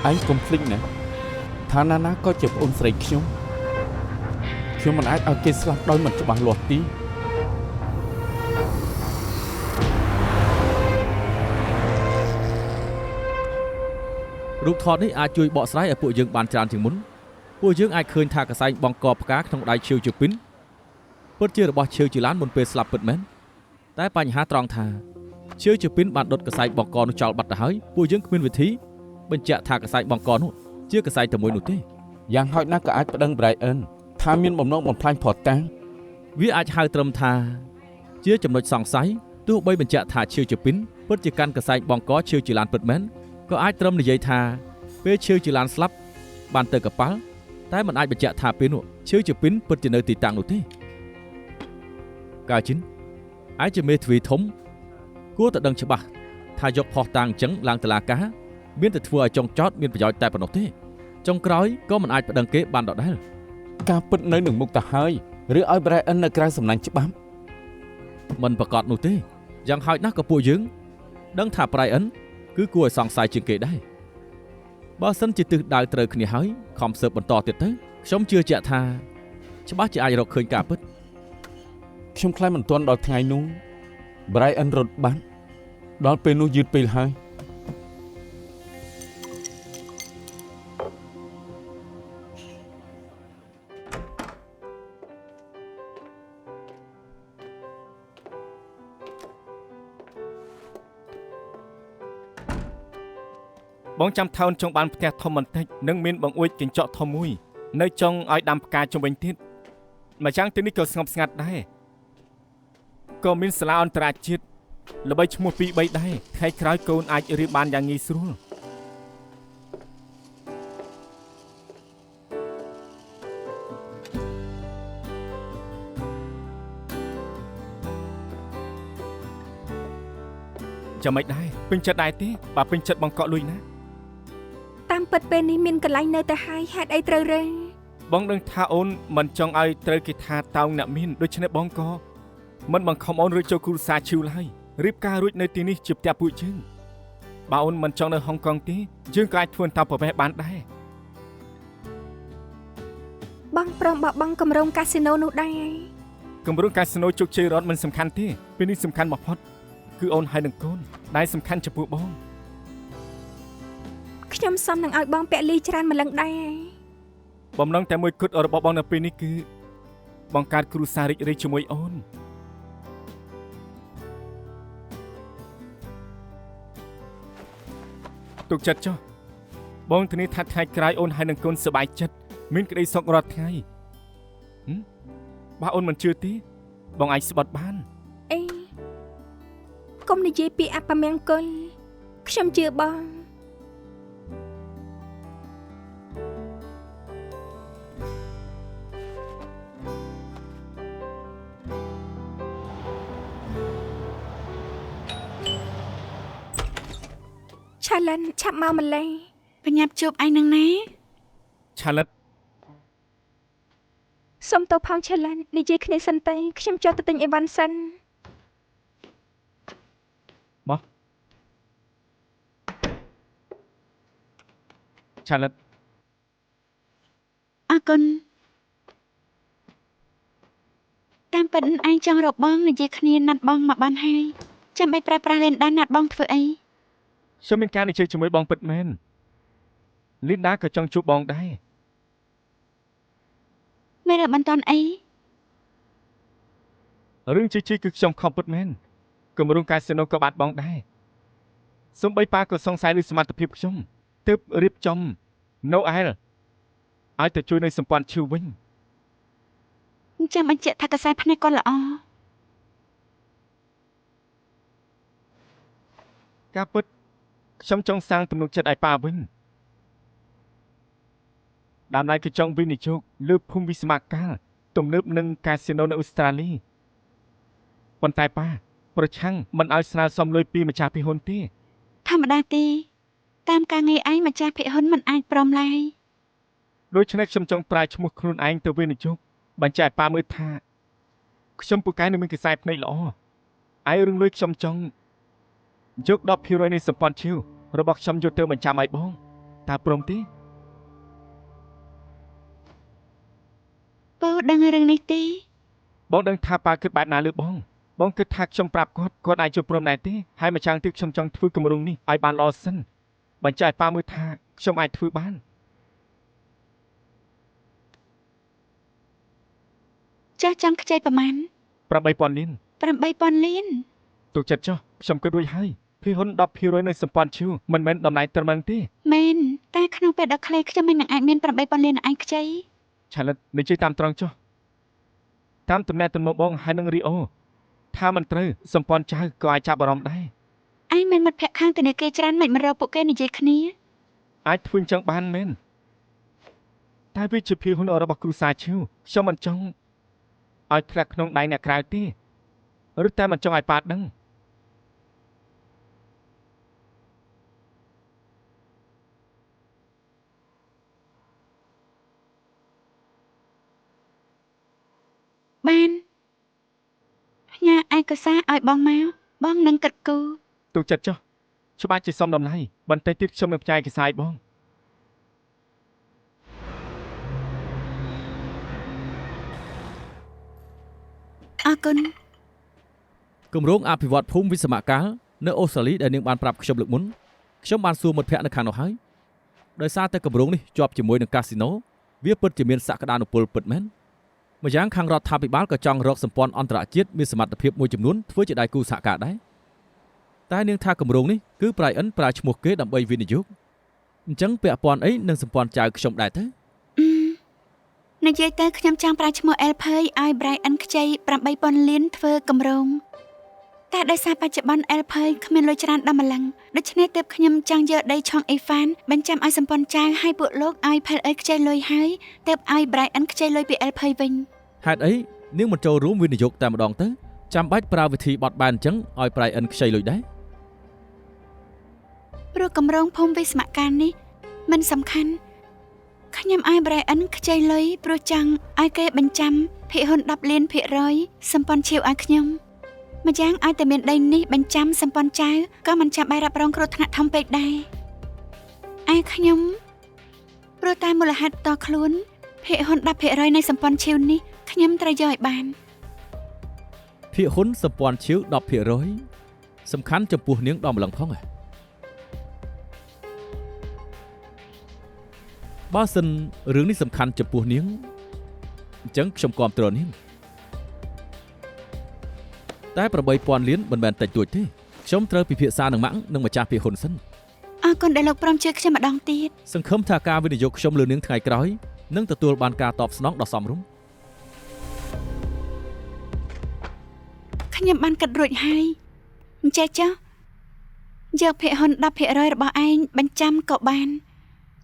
anh conflict nè thà na có chụp ôn sấyខ្ញុំមិនអាចឲ្យគេស្លាប់ដោយមិនច្បាស់លាស់ទីរូបថតនេះអាចជួយបកស្រាយឲ្យពួកយើងបានច្រើនជាងមុនពួកយើងអាចឃើញថាកសែងបង់កផ្កាក្នុងដៃឈៀវជពិនពិតជារបស់ឈៀវជីឡានមុនពេលស្លាប់ពិតមែនតែបញ្ហាត្រង់ថាឈៀវជពិនបានដុតកសែងបង់កនោះចោលបាត់ទៅហើយពួកយើងគ្មានវិធីបញ្ជាក់ថាកសែងបង់កនោះជាកសែងតែមួយនោះទេយ៉ាងហោចណាស់ក៏អាចប្តឹង Brian ថាមានបំណងបំផ្លាញផតតាំងវាអាចហៅត្រឹមថាជាចំណុចសង្ស័យទោះបីបញ្ជាក់ថាឈៀវជពិនពិតជាកាន់កសែងបង់កឈៀវជីឡានពិតមែនក៏អាចត្រឹមនិយាយថាពេលឈៀវជីឡានស្លាប់បានទៅកប៉ាល់តែមិនអាចបញ្ជាក់ថាពេលនោះឈៀវជពិនពិតជានៅទីតាំងនោះទេកាជីនអាចជាមេធាវីធំគួរតែដឹងច្បាស់ថាយកផុសតាំងអញ្ចឹងឡើងតុលាការមានតែធ្វើឲ្យចុងចោតមានប្រយោជន៍តែប៉ុណ្ណោះទេចុងក្រោយក៏មិនអាចប្តឹងគេបានដដែលការពិតនៅនឹងមុខទៅហើយឬឲ្យ Brian នៅក្រៅសំណាញ់ច្បាប់មិនប្រកាសនោះទេយ៉ាងហោចណាស់ក៏ពួកយើងដឹងថា Brian គឺគួរឲ្យសង្ស័យជាងគេដែរបើសិនជាទិសដៅត្រូវគ្នាហើយខំស៊ើបបន្តទៀតទៅខ្ញុំជឿជាក់ថាច្បាស់ជាអាចរកឃើញការពិតខ្ញុំខ្លាចមិនទាន់ដល់ថ្ងៃនោះ Brian រត់បាត់ដល់ពេលនោះយឺតពេលហើយបងចាំថោនចង់បានផ្ទះធំបន្តិចនិងមានបង្អួចកញ្ចក់ធំមួយនៅចុងឲ្យដាំផ្កាជុំវិញទៀតម្យ៉ាងទីនេះក៏ស្ងប់ស្ងាត់ដែរក៏មានសាលាអន្តរជាតិល្បីឈ្មោះ2 3ដែរថ្ងៃក្រោយកូនអាចរៀនបានយ៉ាងងាយស្រួលចាំមិនដែរពេញចិត្តដែរទេបើពេញចិត្តបងកក់លុយណាតាមពិតពេលនេះមានកន្លែងនៅទៅហើយហេតុអីត្រូវរេបងដឹងថាអូនមិនចង់ឲ្យត្រូវគេថាតោងអ្នកមានដូច្នេះបងក៏មិនបង្ខំអូនរួចចូលគ្រួសារឈឺឡើយរៀបការរួចនៅទីនេះជាផ្ទះពួកយើងបើអូនមិនចង់នៅហុងកុងទេយើងក៏អាចធ្វើតាមប្រវេសបានដែរបងព្រមបបង់គម្រោងកាស៊ីណូនោះដែរគម្រោងកាស៊ីណូជោគជ័យរត់មិនសំខាន់ទេពេលនេះសំខាន់បំផុតគឺអូនហើយនឹងកូនដែលសំខាន់ចំពោះបងខ្ញុំសមនឹងឲ្យបងពលីច្រើនម្លឹងដែរបំណងតែមួយគត់របស់បងនៅពេលនេះគឺបង្កើតគ្រួសាររីករាយជាមួយអូនទុកចិត្តចុះបងធានាថាថ្ងៃក្រោយអូនហើយនឹងកូនសប្បាយចិត្តមានក្តីសុខរាល់ថ្ងៃបើអូនមិនជឿទេបងអាចស្បត់បានអីកុំនិយាយពីអពមង្គលខ្ញុំជឿបងឆាលិនឆាប់មកម្លេះបញ្ញាប់ជួបឯងនឹងណាឆាលិតសុំទោសផងឆាលិននិយាយគ្នាសិនទៅខ្ញុំចុះទៅទិញអីវ៉ាន់សិនមកឆាលិតអរគុណតាមពិតឯងចង់រកបងនិយាយគ្នាណាត់បងមកបានហើយចាំបាច់ប្រើប្រាស់លេនដាណាត់បងធ្វើអីខ្ញុំមានការនិយាយជាមួយបងពិតមែនលីនដាក៏ចង់ជួបបងដែរមិនរកមិនតាន់អីរឿងជីគឺខ្ញុំខំពិតមែនគម្រោងកាស៊ីណូក៏បាត់បង់ដែរសូម្បីប៉ាក៏សង្ស័យលើសមត្ថភាពខ្ញុំទើបរៀបចំ Noel ឲ្យទៅជួយនៅសម្ព័ន្ធឈឺវិញចាំបញ្ជាក់ថាកសែភ្នែកគាត់ល្អការពិតខ្ញុំចង់សាងទំនុកចិត្តឲ្យប៉ាវិញតាមឡែកគឺចង់វិនិយោគលើភូមិវិស្វកម្មទំនើបនិងកាស៊ីណូនៅអូស្ត្រាលីប៉ុន្តែប៉ាប្រឆាំងមិនឲ្យស្នើសុំលុយពីម្ចាស់ភាគហ៊ុនទេធម្មតាទេតាមការងារឯងម្ចាស់ភាគហ៊ុនមិនអាចព្រមឡើយដូច្នេះខ្ញុំចង់ប្រើឈ្មោះខ្លួនឯងទៅវិនិយោគបញ្ជាក់ឲ្យប៉ាមើលថាខ្ញុំពូកែនឹងមានកសែភ្នែកល្អឯរឿងលុយខ្ញុំចង់យក 10% នៃសម្ព័ន្ធឈីវរបស់ខ្ញុំយកទៅបញ្ចាំឲ្យបង តើព្រមទេ ពូដឹងរឿងនេះទេ បងដឹងថាប៉ាគិតបែបណាលើបងគិតថាខ្ញុំប្រាប់គាត់អាចជួយព្រមដែរទេហើយម្យ៉ាងទៀតខ្ញុំចង់ធ្វើគម្រោងនេះឲ្យបានល្អសិនបញ្ជាក់ឲ្យប៉ាមើលថាខ្ញុំអាចធ្វើបាន ចាស់ចង់ខ្ចីប្រមាណ 8,000 លាន 8,000 លាន ទុកចិត្តចុះខ្ញុំគិតរួចហើយភាគហ៊ុន 10% នៃសម្ព័ន្ធឈូមិនមែនតំណែងត្រឹមហ្នឹងទេ មែនតែក្នុងពេលដ៏ខ្លីខ្ញុំមិននឹងអាចមាន 8,000 លានឯងខ្ចី ឆាលិតនិយាយតាមត្រង់ចុះតាមតំណែងទំនងបងហើយនឹងរីអូថាមិនត្រូវសម្ព័ន្ធចៅក៏អាចចាប់អារម្មណ៍ដែរ ឯងមានមិត្តភក្តិខាងធនាគារច្រើនមិនរកពួកគេនិយាយគ្នា អាចធ្វើអញ្ចឹងបានមែនតែវាជាភាគហ៊ុនរបស់គ្រូសាឈូខ្ញុំមិនចង់ឲ្យធ្លាក់ក្នុងដៃអ្នកក្រៅទេឬតែមិនចង់ឲ្យប៉ាដឹង បានញ៉ាឯកសារឲ្យបងមកបងនឹងគិតគូរ ទុកចិត្តចុះច្បាស់ជាសមតម្លៃបន្តិចទៀតខ្ញុំនឹងផ្សាយឯកសារឲ្យបង អរគុណ គម្រោងអភិវឌ្ឍភូមិវិស្វកម្មនៅអូស្ត្រាលីដែលនាងបានប្រាប់ខ្ញុំលើកមុនខ្ញុំបានសួរមិត្តភ័ក្តិនៅខាងនោះហើយដោយសារតែគម្រោងនេះជាប់ជាមួយនឹងកាស៊ីណូវាពិតជាមានសក្តានុពលពិតមែនម្យ៉ាងខាងរដ្ឋាភិបាលក៏ចង់រកសម្ព័ន្ធអន្តរជាតិមានសមត្ថភាពមួយចំនួនធ្វើជាដៃគូសហការដែរតែនាងថាគម្រោងនេះគឺ Brian ប្រើឈ្មោះគេដើម្បីវិនិយោគអញ្ចឹងពាក់ព័ន្ធអីនឹងសម្ព័ន្ធចៅខ្ញុំដែរទៅ និយាយទៅខ្ញុំចង់ប្រើឈ្មោះ LP ឲ្យ Brian ខ្ចី 8,000 លានធ្វើគម្រោងតែដោយសារបច្ចុប្បន្ន LP គ្មានលុយច្រើនដល់ម្លឹងដូច្នេះទើបខ្ញុំចង់យកដីឆុងអេហ្វានបញ្ចាំឲ្យសម្ព័ន្ធចៅឲ្យពួកលោកឲ្យ PLA ខ្ចីលុយហើយទើបឲ្យ Brian ខ្ចីលុយពី LP វិញ ហេតុអីនាងមិនចូលរួមវិនិយោគតែម្ដងទៅចាំបាច់ប្រើវិធីបត់បែនអញ្ចឹងឲ្យ Brian ខ្ចីលុយដែរ ព្រោះគម្រោងភូមិវិស្វកម្មនេះមិនសំខាន់ខ្ញុំឲ្យ Brian ខ្ចីលុយព្រោះចង់ឲ្យគេបញ្ចាំភាគហ៊ុន 10 លានភាគរយសម្ព័ន្ធឈាវឲ្យខ្ញុំម្យ៉ាងឲ្យតែមានដីនេះបញ្ចាំសម្ព័ន្ធចៅក៏មិនចាំបាច់រ៉ាប់រងគ្រោះថ្នាក់ធំពេកដែរឯខ្ញុំព្រោះតែមូលហេតុតខ្លួនភាគហ៊ុន 10% នៃសម្ព័ន្ធឈាវនេះខ្ញុំត្រូវយកឲ្យបាន ភាគហ៊ុនសម្ព័ន្ធឈាវ 10% សំខាន់ចំពោះនាងដល់ម្លឹងផងបើសិនរឿងនេះសំខាន់ចំពោះនាងអញ្ចឹងខ្ញុំគាំទ្រនាងតែ 8,000 លានមិនមែនតិចតួចទេខ្ញុំត្រូវពិភាក្សានឹងម៉ាក់និងម្ចាស់ភាគហ៊ុនសិន អរគុណដែលលោកព្រមជួយខ្ញុំម្ដងទៀត សង្ឃឹមថាការវិនិយោគខ្ញុំលើនាងថ្ងៃក្រោយនឹងទទួលបានការតបស្នងដ៏សមរម្យ ខ្ញុំបានគិតរួចហើយអញ្ចឹងចុះយកភាគហ៊ុន 10% របស់ឯងបញ្ចាំក៏បាន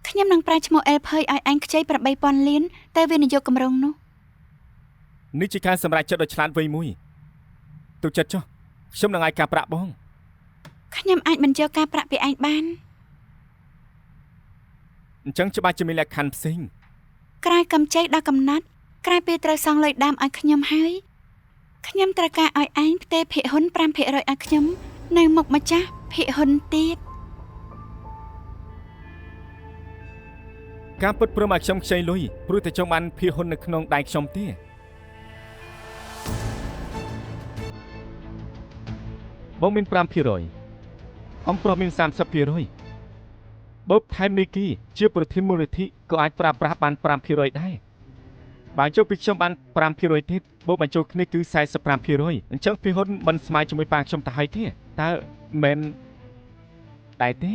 ខ្ញុំនឹងប្រើឈ្មោះ LP ឲ្យឯងខ្ចី 8,000 លានទៅវិនិយោគគម្រោងនោះ នេះជាការសម្រេចចិត្តដ៏ឆ្លាតវៃមួយទុកចិត្តចុះខ្ញុំនឹងឲ្យការប្រាក់បង ខ្ញុំអាចមិនយកការប្រាក់ពីឯងបាន អញ្ចឹងច្បាស់ជាមានលក្ខខណ្ឌផ្សេង ក្រោយកម្ចីដល់កំណត់ក្រោយពេលត្រូវសងលុយដើមឲ្យខ្ញុំហើយខ្ញុំត្រូវការឲ្យឯងផ្ទេរភាគហ៊ុន 5% ឲ្យខ្ញុំនៅមុខម្ចាស់ភាគហ៊ុនទៀត ការពិតព្រមឲ្យខ្ញុំខ្ចីលុយព្រោះតែចង់បានភាគហ៊ុននៅក្នុងដៃខ្ញុំទេបងមាន 5% អំប្រុសមាន 30% បើថែមនីគីជាប្រធានមូលនិធិក៏អាចប្រើប្រាស់បាន 5% ដែរបើចូលពីខ្ញុំបាន 5% ទៀតបូកបញ្ចូលគ្នាគឺ 45% អញ្ចឹងភាគហ៊ុនមិនស្មើជាមួយប៉ាខ្ញុំទៅហើយទេតើមិនដែរទេ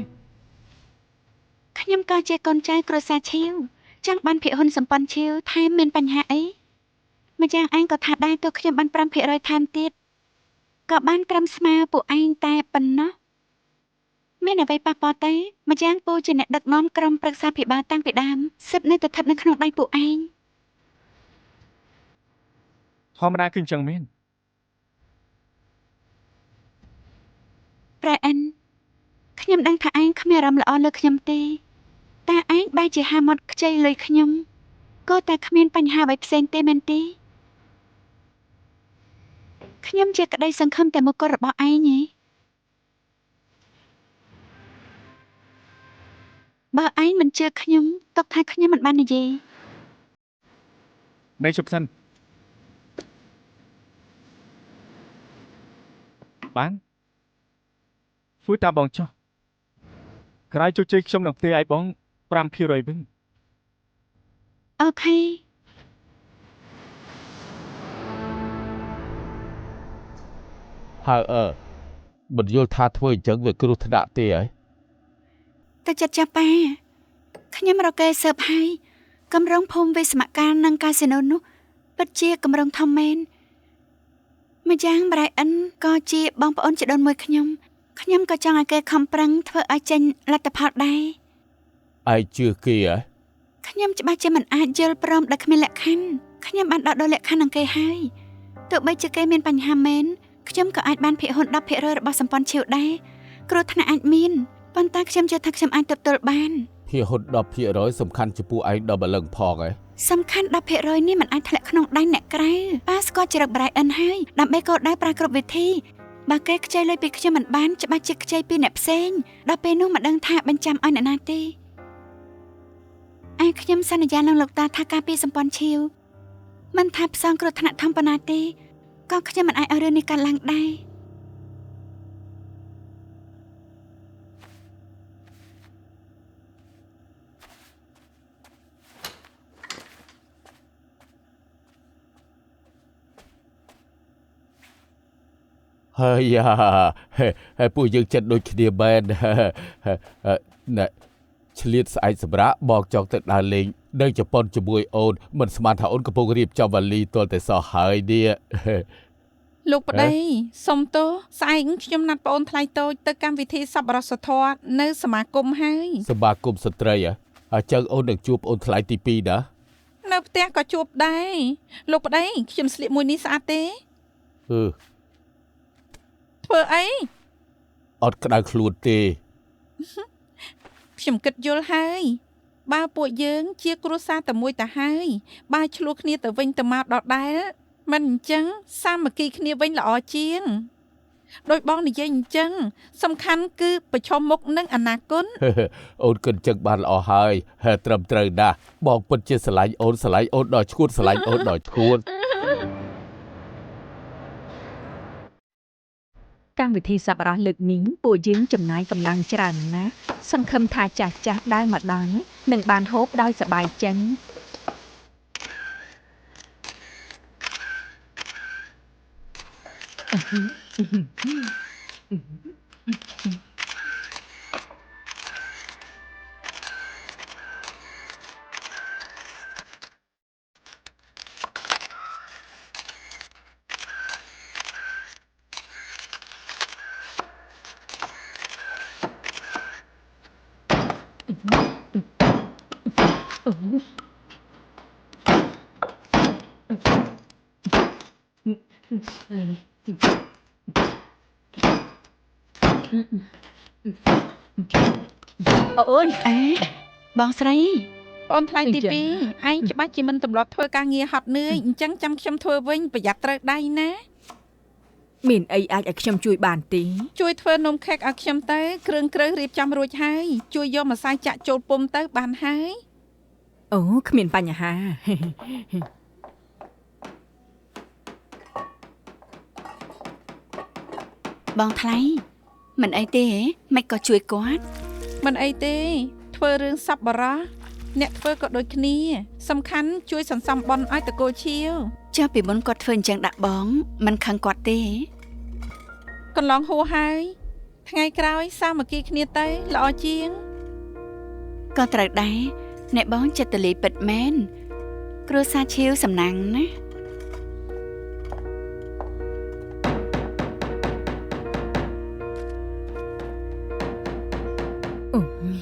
ខ្ញុំក៏ជាកូនចៅគ្រួសារឈាវចង់បានភាគហ៊ុនសម្ព័ន្ធឈាវថែមមានបញ្ហាអីម្យ៉ាងឯងក៏ថាដែរទោះខ្ញុំបាន 5% ថែមទៀតក៏បានត្រឹមស្មើពួកឯងតែប៉ុណ្ណោះមានអ្វីប៉ះពាល់ទេម្យ៉ាងពូជាអ្នកដឹកនាំក្រុមប្រឹក្សាភិបាលតាំងពីដើមសិទ្ធិនៅតែស្ថិតនៅក្នុងដៃពួកឯង ធម្មតាគឺអញ្ចឹងមែន Brian ខ្ញុំដឹងថាឯងគ្មានអារម្មណ៍ល្អលើខ្ញុំទេតែឯងបែរជាហាមាត់ខ្ចីលុយខ្ញុំក៏តែគ្មានបញ្ហាអ្វីផ្សេងទេមែនទេខ្ញុំជាក្តីសង្ឃឹមតែមួយគត់របស់ឯងហ៎ បើឯងមិនជឿខ្ញុំទុកថាខ្ញុំមិនបាននិយាយ នៃជប់សិនបានធ្វើតាមបងចុះក្រោយជោគជ័យខ្ញុំនឹងផ្ទេរឲ្យបង 5% វិញ អូខេ ហើយមិនយល់ថាធ្វើអញ្ចឹងវាគ្រោះថ្នាក់ទេហើយ តែចិត្តចាប៉ាខ្ញុំរកគេស៊ើបហើយកម្រងភូមិវិស្មការនិងកាស៊ីណូនោះពិតជាកម្រងធំមែនម្យ៉ាងប្រៃអិនក៏ជាបងប្អូនជីដូនមួយខ្ញុំក៏ចង់ឲ្យគេខំប្រឹងធ្វើឲ្យចេញលទ្ធផលដែរ ឯងជឿគេហ៎ ខ្ញុំច្បាស់ជាមិនអាចយល់ព្រមដោយគ្មានលក្ខខណ្ឌខ្ញុំបានដកដល់លក្ខខណ្ឌនឹងគេហើយទោះបីជាគេមានបញ្ហាមែនខ្ញុំក៏អាចបានភាគហ៊ុន 10% របស់សម្ព័ន្ធឈៀវដែរគ្រោះថ្នាក់អាចមានប៉ុន្តែខ្ញុំជឿថាខ្ញុំអាចទប់ទល់បាន ភាគហ៊ុន 10% សំខាន់ចំពោះឯងដល់ម្លឹងផងហ៎ សំខាន់ 10% នេះមិនអាចធ្លាក់ក្នុងដៃអ្នកក្រៅប៉ាស្គាល់ចរិត Brian ហើយដើម្បីកោដៅប្រើគ្រប់វិធីបើគេខ្ចីលុយពីខ្ញុំមិនបានច្បាស់ជាខ្ចីពីអ្នកផ្សេងដល់ពេលនោះមិនដឹងថាបញ្ចាំឲ្យអ្នកណាទេឯខ្ញុំសន្យានឹងលោកតាថាការពីសម្ព័ន្ធឈៀវមិនថាផ្សងគ្រោះថ្នាក់ធំប៉ុណ្ណាទេក៏ខ្ញុំមិនអាចឲ្យរឿងនេះកើតឡើងដែរ ហើយហើយពួកយើងចិត្តដូចគ្នាមែនណែឆ្លៀតស្អែកសម្រាប់បងចង់ទៅដើរលេងនៅជប៉ុនជាមួយអូនមិនស្មានថាអូនកំពុងរៀបចំវ៉ាលីទាល់តែសោះហើយនេះ លោកប្តីសុំទោសស្អែកខ្ញុំណាត់ប្អូនថ្លៃតូចទៅកម្មវិធីសប្បុរសធម៌នៅសមាគមហើយ សមាគមស្ត្រីអញ្ចឹងអូននឹងជួបអូនថ្លៃទី2ណា នៅផ្ទះក៏ជួបដែរលោកប្តីខ្ញុំស្លៀកមួយនេះស្អាតទេធ្វើអី អត់ក្តៅខ្លួនទេ ខ្ញុំគិតយល់ហើយបើពួកយើងជាគ្រួសារតែមួយទៅហើយបើឆ្លោះគ្នាទៅវិញទៅមកដដែលមិនអញ្ចឹងសាមគ្គីគ្នាវិញល្អជាងដោយបងនិយាយអញ្ចឹងសំខាន់គឺប្រឈមមុខនឹងអនាគត អូនគិតអញ្ចឹងបានល្អហើយត្រឹមត្រូវណាស់បងពិតជាស្រឡាញ់អូនដល់ឈួតស្រឡាញ់អូនដល់ឈួត កម្មវិធីសប្បុរសលើកនេះពួកយើងចំណាយកម្លាំងច្រើនណាស់សង្ឃឹមថាចាស់ដែលមកដល់នឹងបានហូបដោយសប្បាយចិត្ត អូយបងស្រី អូនថ្លៃទី2ឯងច្បាស់ជាមិនទម្លាប់ធ្វើការងារហត់នឿយអញ្ចឹងចាំខ្ញុំធ្វើវិញប្រយ័ត្នត្រូវដៃណា មានអីអាចឲ្យខ្ញុំជួយបានទេ ជួយធ្វើនំខេកឲ្យខ្ញុំទៅគ្រឿងរៀបចំរួចហើយជួយយកម្សៅចាក់ចូលពុម្ពទៅបានហើយ អូគ្មានបញ្ហា បងថ្លៃមិនអីទេមិនក៏ជួយគាត់ មិនអីទេធ្វើរឿងសប្បុរសអ្នកធ្វើក៏ដូចគ្នាសំខាន់ជួយសន្សំបុណ្យឲ្យតកូលឈៀវ ចុះពីមុនគាត់ធ្វើអញ្ចឹងដាក់បងមិនខឹងគាត់ទេ កន្លងហួសហើយថ្ងៃក្រោយសាមគ្គីគ្នាទៅល្អជាង ក៏ត្រូវដែរអ្នកបងចិត្តតលីពិតមែនគ្រួសារឈៀវសំណាងណា អូយ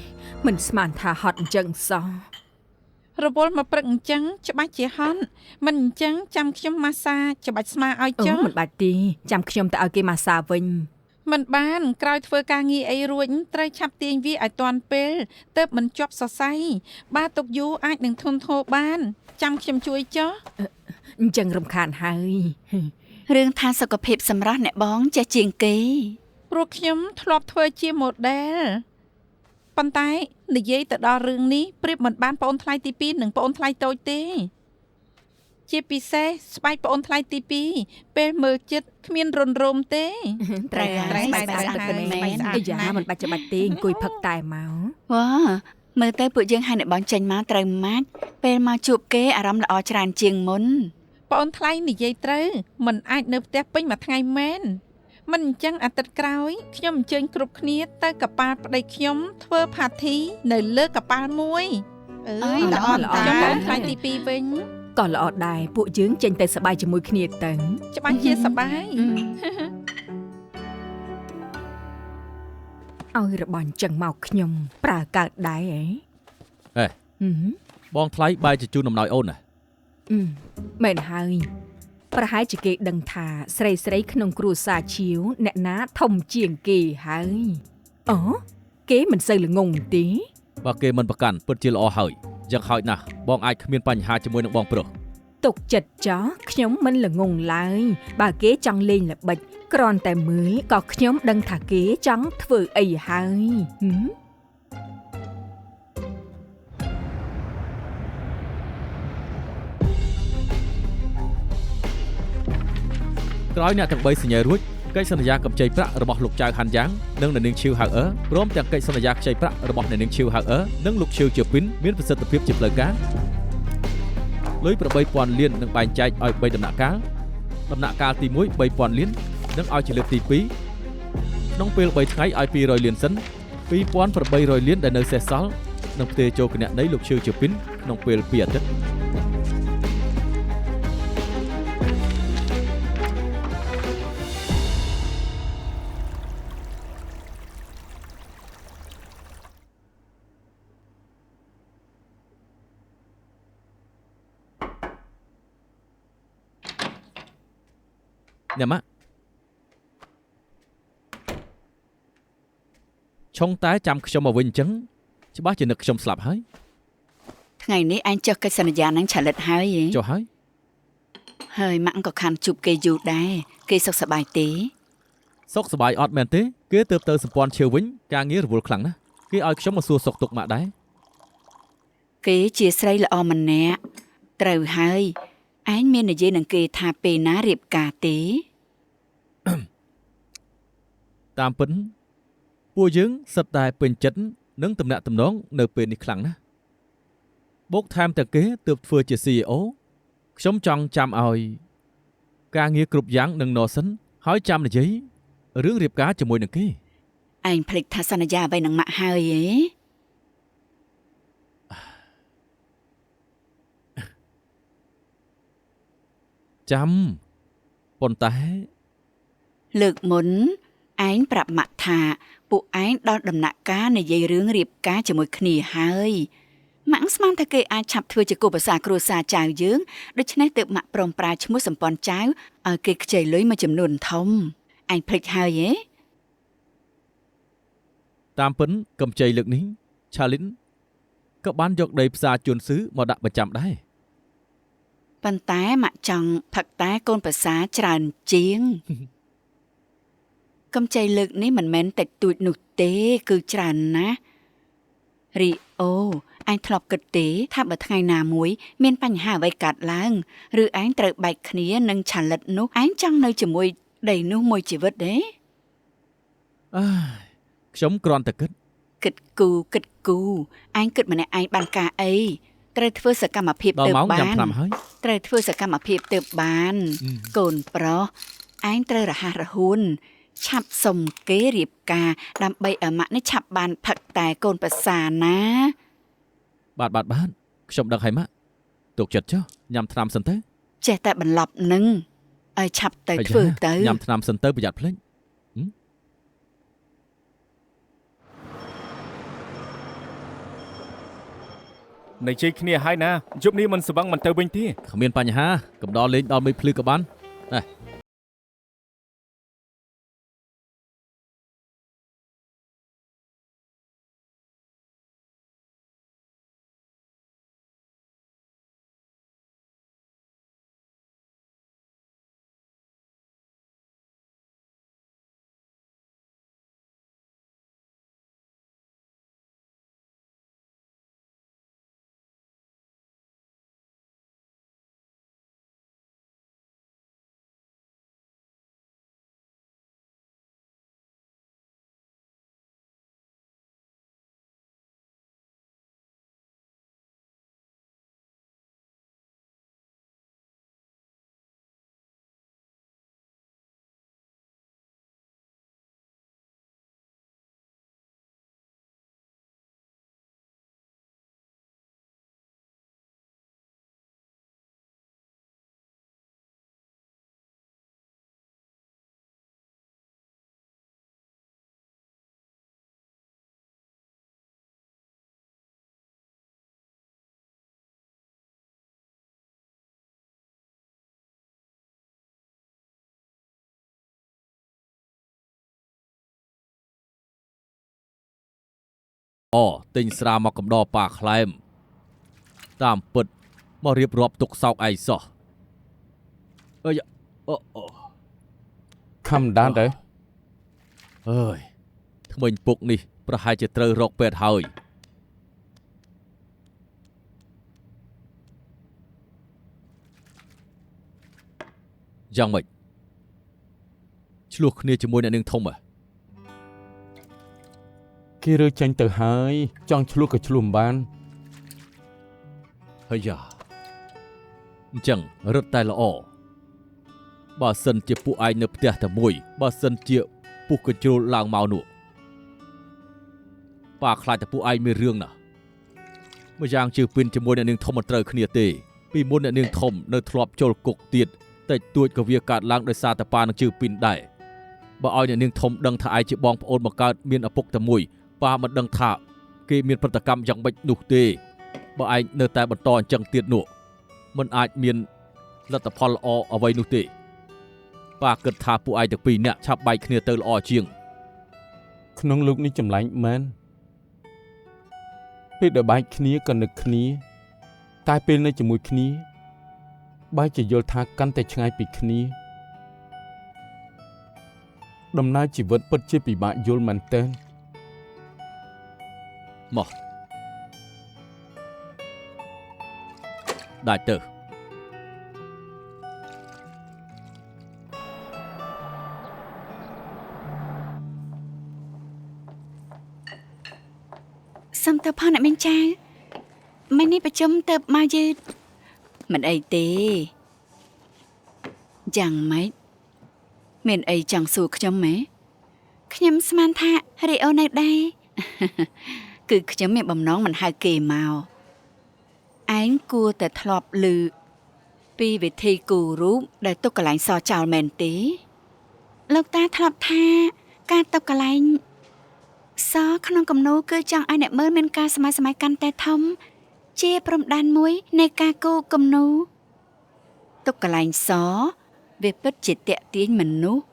មិនស្មានថាហត់អញ្ចឹងសោះ រវល់មកព្រឹកអញ្ចឹងច្បាស់ជាហន់មិនអញ្ចឹងចាំខ្ញុំម៉ាសាច្បាច់ស្មាឲ្យ អូ ចុះ មិនបាច់ទេចាំខ្ញុំទៅឲ្យគេម៉ាសាវិញ មិនបានក្រោយធ្វើការងារអីរួចត្រូវឆាប់ទាញវាឲ្យទាន់ពេលទើបមិនជាប់សរសៃបើទុកយូរអាចនឹងធន់ធោបានចាំខ្ញុំជួយចុះ អញ្ចឹងរំខានហើយ រឿងថាសុខភាពសម្រាប់អ្នកបងចេះជាងគេ ព្រោះខ្ញុំធ្លាប់ធ្វើជា model ប៉ុន្តែនិយាយទៅដល់រឿងនេះប្រៀបមិនបានប្អូនថ្លៃទី2និងប្អូនថ្លៃតូចទេជាពិសេសស្បែកប្អូនថ្លៃទី2ពេលមើលចិត្តគ្មានរុនរោមទេ ត្រូវ ត្រូវ ហើយ ស្បែកស្អាត ពិតមែ ស្បែក ន ស្អាត អាយ៉ា ណាស់ មិនបាច់ច្បាច់ទេអង្គុយផឹកតែមក វ៉ាមើលទៅពួកយើងហើយអ្នកបងចេញមកត្រូវម៉ាច់ពេលមកជួបគេអារម្មណ៍ល្អច្រើនជាងមុន ប្អូនថ្លៃនិយាយត្រូវមិនអាចនៅផ្ទះពេញមួយថ្ងៃមែនមិនអញ្ចឹងអាទិត្យក្រោយខ្ញុំអញ្ជើញគ្រប់គ្នាទៅកប៉ាល់ប្តីខ្ញុំធ្វើផាធីនៅលើកប៉ាល់មួយអើយល្អល្អចាំប្អូនថ្លៃទី2វិញ ក៏ល្អដែរពួកយើងចេញទៅសប្បាយជាមួយគ្នាទៅ ច្បាស់ជាសប្បាយ ឲ្យរបាញ់ចឹងមកខ្ញុំប្រើកើតដែរហ៎ ហេ បងថ្លៃបាយជជូនអំណោយអូនណា មែនហើយប្រហែលជាគេដឹងថាស្រីស្រីក្នុងគ្រួសារឈៀវអ្នកណាធំជាងគេហើយអូគេមិនសូវល្ងងទេ បើគេមិនប្រកាន់ពិតជាល្អហើយយ៉ាងហោចណាស់បងអាចគ្មានបញ្ហាជាមួយនឹងបងប្រុស ទុកចិត្តចោះខ្ញុំមិនល្ងងឡើយបើគេចង់លេងល្បិចគ្រាន់តែមើលក៏ខ្ញុំដឹងថាគេចង់ធ្វើអីហើយ ក្រោយអ្នកទាំង3សញ្ញារួចកិច្ចសន្យាកម្ចីប្រាក់របស់លោកចៅហាន់យ៉ាងនិងអ្នកនាងឈីវហៅអឺព្រមទាំងកិច្ចសន្យាខ្ចីប្រាក់របស់អ្នកនាងឈីវហៅអឺនិងលោកឈីវជាពីនមានប្រសិទ្ធភាពជាផ្លូវការលុយ8000លាននឹងបែងចែកឲ្យ3ដំណាក់កាលដំណាក់កាលទី1 3000លាននិងឲ្យជាលើកទី2ក្នុងពេល3ថ្ងៃឲ្យ200លានសិន2800លានដែលនៅសេសសល់នឹងផ្ទេរចូលគណនីលោកឈីវជាពីនក្នុងពេល2អាទិត្យ អ្នកម៉ាក់ឆុងតែចាំខ្ញុំមកវិញអញ្ចឹងច្បាស់ជានឹកខ្ញុំស្លាប់ហើយ ថ្ងៃនេះអញចុះកិច្ចសន្យានឹងឆលិតហើយហ៎ ចុះហើយ ហើយម៉ាក់ក៏ខានជួបគេយូរដែរគេសុខសប្បាយទេ សុខសប្បាយអត់មែនទេគេទៅទៅសម្ព័ន្ធឈើវិញការងាររវល់ខ្លាំងណាស់គេឲ្យខ្ញុំមកសួរសុខទុក្ខម៉ាក់ដែរ គេជាស្រីល្អម្នាក់ត្រូវហើយឯងមាននិយាយនឹងគេថាពេលណារៀបការទេ តាមពិតពួកយើងសិតតែពេញចិត្តនឹងតំណាក់តំណងនៅពេលនេះខ្លាំងណាស់បូកថែមទាំងគេទើបធ្វើជា CEO ខ្ញុំចង់ចាំឲ្យការងារគ្រប់យ៉ាងនឹងណសិនហើយចាំនិយាយរឿងរៀបការជាមួយនឹងគេ ឯងភ្លេចថាសន្យាអ្វីនឹងម៉ាក់ហើយហ៎ ចាំប៉ុន្តែ លើកមុនឯងប្រាប់ម៉ាក់ថាពួកឯងដល់ដំណាក់កាលនិយាយរឿងរៀបការជាមួយគ្នាហើយម៉ាក់ស្មានថាគេអាចឆាប់ធ្វើជាគូប្រសាគ្រួសារចៅយើងដូច្នេះទើបម៉ាក់ព្រមប្រើឈ្មោះសម្ព័ន្ធចៅឲ្យគេខ្ចីលុយមួយចំនួនធំឯងភ្លេចហើយហ៎ តាមពិនកម្ចីលើកនេះឆាលីនក៏បានយកដីផ្សារជួនស៊ឺមកដាក់ប្រចាំដែរ ប៉ុន្តែម៉ាក់ចង់ផឹកតែកូនប្រសាច្រើនជាង កម្ចីលើកនេះមិនមែនតិចតួចនោះទេគឺច្រើនណាស់រីអូអញធ្លាប់គិតទេថាបើថ្ងៃណាមួយមានបញ្ហាអ្វីកើតឡើងឬឯងត្រូវបែកគ្នានឹងឆាលិតនោះឯងចង់នៅជាមួយដីនោះមួយជីវិតទេ អើយខ្ញុំគ្រាន់តែគិត គិតគូឯងគិតម្នាក់ឯងបានការអីត្រូវធ្វើសកម្មភាព ដល់ ទៅ ម៉ោង បា ញ៉ាំ ន ឆ្នាំហើយ ត្រូវធ្វើសកម្មភាពទៅបាន កូនប្រុសឯងត្រូវរហ័សរហួនឆាប់សុំគេរៀបការដើម្បីឲ្យម៉ាក់នេះឆាប់បានផឹកតែកូនប្រសាណា បាទខ្ញុំដឹងហើយម៉ាក់ទុកចិត្តចុះញ៉ាំថ្នាំសិនទៅ ចេះតែបន្លប់នឹងឲ្យឆាប់ទៅ អាយ៉ា ធ្វើទៅ ញ៉ាំថ្នាំសិនទៅប្រយ័ត្នភ្លេច និយាយគ្នាហើយណាយប់នេះមិនស្វឹងមិនទៅវិញទេ គ្មានបញ្ហាកំដរលេងដល់មេភ្លឺក៏បាន អូទិញស្រាមកកំដរប៉ាខ្លែមតាមពិតមករៀបរាប់ទុកសោកឯងសោះអើយអូ ខំដានទៅ អើយថ្មិញពុកនេះប្រហែលជាត្រូវរកពេទ្យហើយយ៉ាងម៉េចឆ្លោះគ្នាជាមួយអ្នកនាងធំ គេរើចេញទៅហើយចង់ឆ្លោះក៏ឆ្លោះមិនបាន ហើយយ៉ាអញ្ចឹងរត់តែល្អបើសិនជាពួកឯងនៅផ្ទះតែមួយបើសិនជាពុះកញ្ជ្រោលឡើងមកនោះប៉ាខ្លាចតែពួកឯងមានរឿងណាស់ម្យ៉ាងជឿពីនជាមួយអ្នកនាងធំមិនត្រូវគ្នាទេពីមុនអ្នកនាងធំនៅធ្លាប់ចូលគុកទៀតតែទួចក៏វាកើតឡើងដោយសារតែប៉ានឹងជឿពីនដែរបើឲ្យអ្នកនាងធំដឹងថាឯងជាបងប្អូនបង្កើតមានឪពុកតែមួយប៉ាមិនដឹងថាគេមានប្រតិកម្មយ៉ាងម៉េចនោះទេបើឯងនៅតែបន្តអញ្ចឹងទៀតនោះមិនអាចមានលទ្ធផលល្អអ្វីនោះទេប៉ាគិតថាពួកឯងទាំងពីរនាក់ឆាប់បែកគ្នាទៅល្អជាង ក្នុងលោកនេះចម្លាញ់មែនពេលដែលបែកគ្នាក៏នឹកគ្នាតែពេលនៅជាមួយគ្នាបែរជាយល់ថាកាន់តែឆ្ងាយពីគ្នាដំណើរជីវិតពិតជាពិបាកយល់មែនទែន មកដាច់ទៅ សុំទៅផងអ្នកមីងចៅមិននេះប្រជុំទៅមកយឺតមិនអីទេយ៉ាងម៉េចមានអីចង់សួរខ្ញុំម៉េខ្ញុំស្មានថារីអូនៅដែរ គឺខ្ញុំមានបំណងមិនហៅគេមកឯងគួរតែធ្លាប់ឮពីវិធីគូររូបដែលទុកកន្លែងសចោលមែនទេលោកតាធ្លាប់ថាការទុកកន្លែងសក្នុងគំនូរគឺចង់ឲ្យអ្នកមើលមានការសម័យកាន់តែធំជាព្រំដែនមួយនៃការគូរគំនូរទុកកន្លែងសវាពិតជាតាក់ទាញមនុស្ស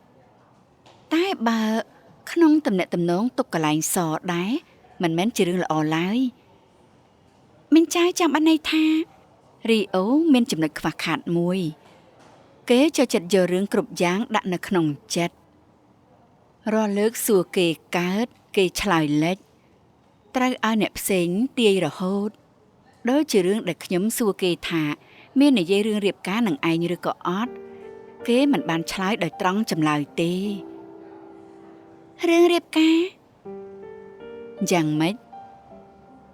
តែបើក្នុងទំនាក់ទំនងទុកកន្លែងសដែរមិនមែនជារឿងល្អឡើយមីងចៅចាំបានន័យថារីអូមានចំណុចខ្វះខាតមួយគេចូលចិត្តយករឿងគ្រប់យ៉ាងដាក់នៅក្នុងចិត្តរាល់លើកសួរគេកើតគេឆ្លើយលិចត្រូវឲ្យអ្នកផ្សេងទាយរហូតដូចជារឿងដែលខ្ញុំសួរគេថាមាននិយាយរឿងរៀបការនឹងឯងឬក៏អត់គេមិនបានឆ្លើយដោយត្រង់ចម្លើយទេរឿងរៀបការយ៉ាងម៉េច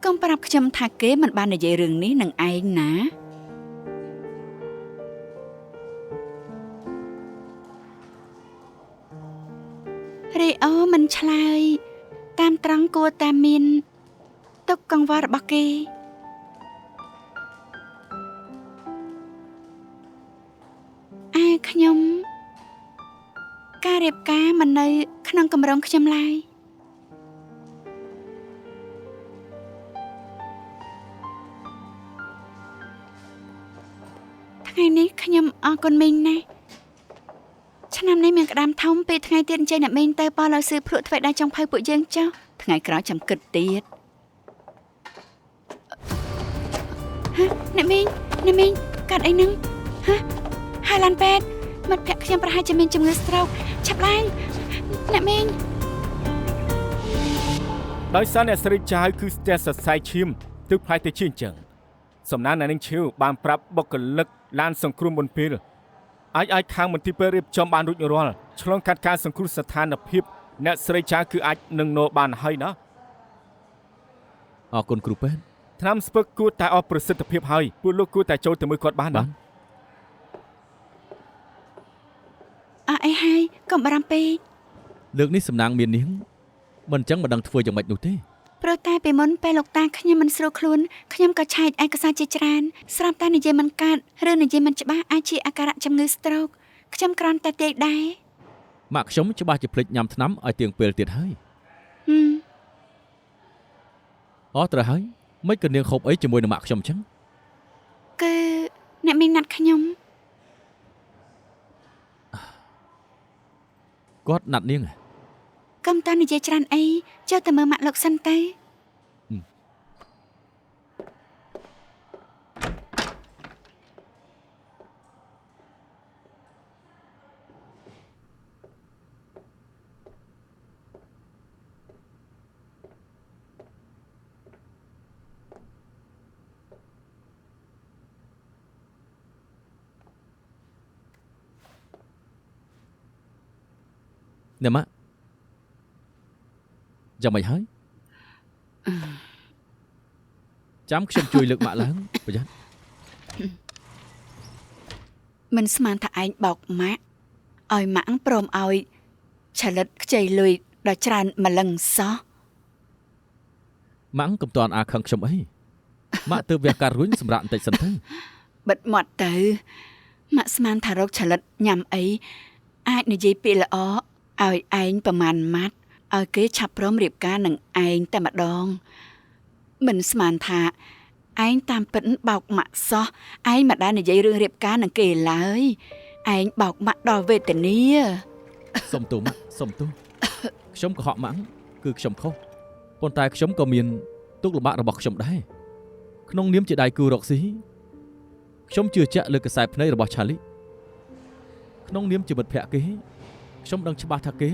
កុំប្រាប់ខ្ញុំថាគេមិនបាននិយាយរឿងនេះនឹងឯងណារីអូមិនឆ្លើយតាមត្រង់គួរតែមានទុកកង្វល់របស់គេខ្ញុំការរៀបការមិននៅក្នុងគម្រោងខ្ញុំឡើយថ្ងៃនេះខ្ញុំអរគុណមីងណាស់ឆ្នាំនេះមានក្តាមធំពេលថ្ងៃទៀតអញ្ជើញអ្នកមីងទៅប៉ោះលើស៊ឺភ្លក់ធ្វើដៃចុងភៅពួកយើងចុះថ្ងៃក្រោយចាំគិតទៀតហ៎អ្នកមីងកាត់អីហ្នឹងហ៎ហើយឡានពេទ្យមិត្តភក្តិខ្ញុំប្រហែលជាមានជំងឺ stroke ឆាប់ឡើងអ្នកមីង ដោយសារអ្នកស្រីចៅគឺស្ទះសរសៃឈាមទើបផ្លាយទៅជាអញ្ចឹងសំណាងអ្នកនាងឈៀវបានប្រាប់បុគ្គលិកឡានសង្គ្រោះមុនពេលអាចខាងមន្ទីរពេទ្យរៀបចំបានរួចរាល់ឆ្លងកាត់ការសង្គ្រោះស្ថានភាពអ្នកស្រីចៅគឺអាចនឹងនៅបានហើយណា អរគុណគ្រូពេទ្យ ថ្នាំស្ពឹកគួរតែអស់ប្រសិទ្ធភាពហើយពួកលោកគួរតែចូលទៅមើលគាត់បានណា អីហើយកុំបារម្ភពេក លើកនេះសំណាងមាននាងមិនអញ្ចឹងមិនដឹងធ្វើយ៉ាងម៉េចនោះទេ ព្រោះតែពីមុនពេលលោកតាខ្ញុំមិនស្រួលខ្លួនខ្ញុំក៏ឆែកឯកសារជាច្រើនស្រាប់តែនិយាយមិនកើតឬនិយាយមិនច្បាស់អាចជាអាការៈជំងឺ stroke ខ្ញុំគ្រាន់តែទាយដែរ ម៉ាក់ខ្ញុំច្បាស់ជាភ្លេចញ៉ាំថ្នាំឲ្យទៀងពេលទៀតហើយអស់ត្រូវហើយមិនក៏នាងហូបអីជាមួយនឹងម៉ាក់ខ្ញុំអញ្ចឹង គឺអ្នកមីងណាត់ខ្ញុំ គាត់ណាត់នាង កុំតានិយាយច្រើនអីចុះទៅមើលម៉ាក់លោកសិនទៅ អ្នកម៉ាក់យ៉ាងម៉េចហើយចាំខ្ញុំជួយលើកម៉ាក់ឡើងប្រយ័ត្ន មិនស្មានថាឯងបោកម៉ាក់ឲ្យម៉ាក់ព្រមឲ្យឆលិតខ្ចីលុយដល់ច្រើនម្លឹងសោះ ម៉ាក់កំតាន់អាខឹងខ្ញុំអីម៉ាក់ទើបវះកាត់រួញសម្រាប់បន្តិចសិនទៅ បិទមាត់ទៅម៉ាក់ស្មានថារកឆលិតញ៉ាំអីអាចនិយាយពាក្យល្អឲ្យឯងប្រមាណម៉ាត់ឲ្យគេឆាប់ព្រមរៀបការនឹងឯងតែម្ដងមិនស្មានថាឯងតាមពិតបោកម៉ាក់សោះឯងមិនដែលនិយាយរឿងរៀបការនឹងគេឡើយឯងបោកម៉ាក់ដល់វេទនា សុំទោសម៉ាក់សុំទោសខ្ញុំកុហកម៉ាក់គឺខ្ញុំខុសប៉ុន្តែខ្ញុំក៏មានទុក្ខលំបាករបស់ខ្ញុំដែរក្នុងនាមជាដៃគូរកស៊ីខ្ញុំជឿជាក់លើកខ្សែភ្នែករបស់ឆាលីក្នុងនាមជាមិត្តភក្តិគេខ្ញុំដឹងច្បាស់ថាគេ